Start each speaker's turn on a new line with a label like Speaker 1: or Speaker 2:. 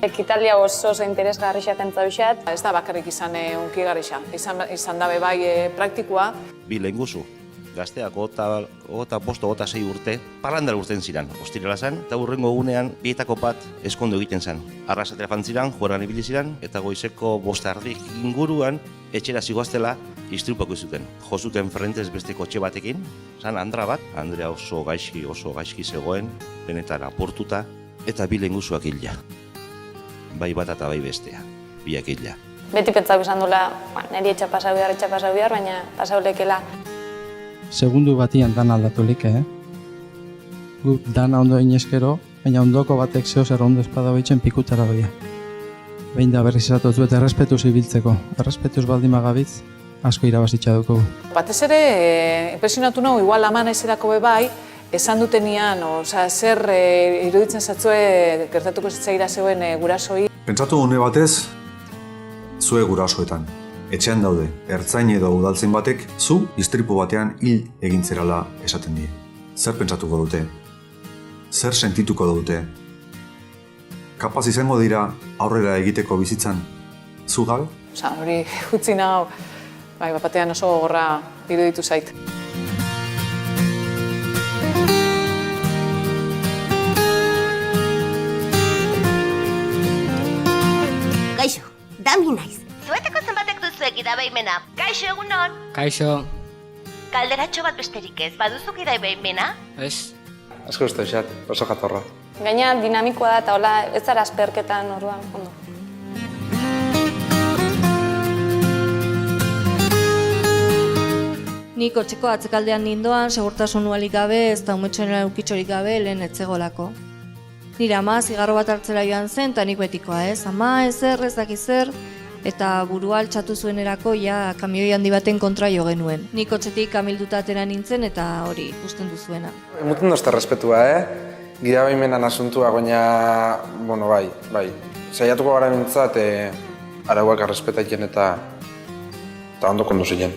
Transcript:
Speaker 1: Ekitaldia oso interesgarri xaten zauxat.
Speaker 2: Ez da bakarrik izan unkigarri xa, izan dabe bai praktikoa.
Speaker 3: Bi lehenguzu, gazteak gota 6 urte, parrandara urten ziren, ostirela zen, eta hurrengo egunean bietako bat eskondo egiten zen. Arrasatera fantziran, joeran ibili ziren, eta goizeko 5:30 inguruan, etxera zigoaztela, istripako zuten. Jo zuten frentez beste kotxe batekin, zan Andra bat, Andrea oso gaizki zegoen, benetan apurtuta, eta bi lehenguzuak hila. Bai bat eta bai bestea, biak hila.
Speaker 1: Beti pentsau izan dula, niri etxa pasau behar, baina pasau lekela.
Speaker 4: Segundu batian dana aldatulik, Gu dana ondo inezkero, baina ondoko batek zeo zer ondo espada hoitzen pikutara doia. Behin da berriz esatu zuet errespetuz ibiltzeko. Errespetuz baldin magabitz, asko irabazitza dugu.
Speaker 2: Batez ere, impresionatu nahu, igual ama naizerako bebai, esan dutenian, zer iruditzen zatzue gertatuko zitzaira zeuen gurasoi.
Speaker 5: Pentsatu une batez, zue gurasoetan. Etxean daude, ertzain edo udaltzain batek, zu istripu batean hil egintzerala esaten die. Zer pentsatuko dute? Zer sentituko dute? Kapaz izango dira aurrera egiteko bizitzan, zu gabe?
Speaker 2: Hori utzi nahu, batean oso gogorra iruditu zait.
Speaker 6: Kaixo, Dami naiz. Zuetako zenbatek duzuek gidabaimena. Kaixo, egunon.
Speaker 7: Kaixo.
Speaker 6: Galderatxo bat besterik ez, baduzu gidabaimena?
Speaker 7: Ez.
Speaker 8: Asko uste xat, oso jatorra.
Speaker 1: Gaina dinamikoa da eta hola ez zara asperketan orduan, ondo.
Speaker 9: Nik kotxeko atzekaldean nindoan, segurtasun nualik gabe, ez da umetxoen eukitxorik gabe, lehen etzegolako. Nire ama zigarro bat hartzera joan zen, eta nik betikoa ez. Ama ezer, ez dakizer, eta burua altxatu zuenerako ja kamioi handi baten kontra jo genuen. Nik kotxetik amilduta atera nintzen eta hori ikusten duzuena.
Speaker 8: Emuten dozte respetua, Gidabaimenan asuntua, baina, bai. Saiatuko gara mintzat, arauak arrespetaiten eta ondo konduzien.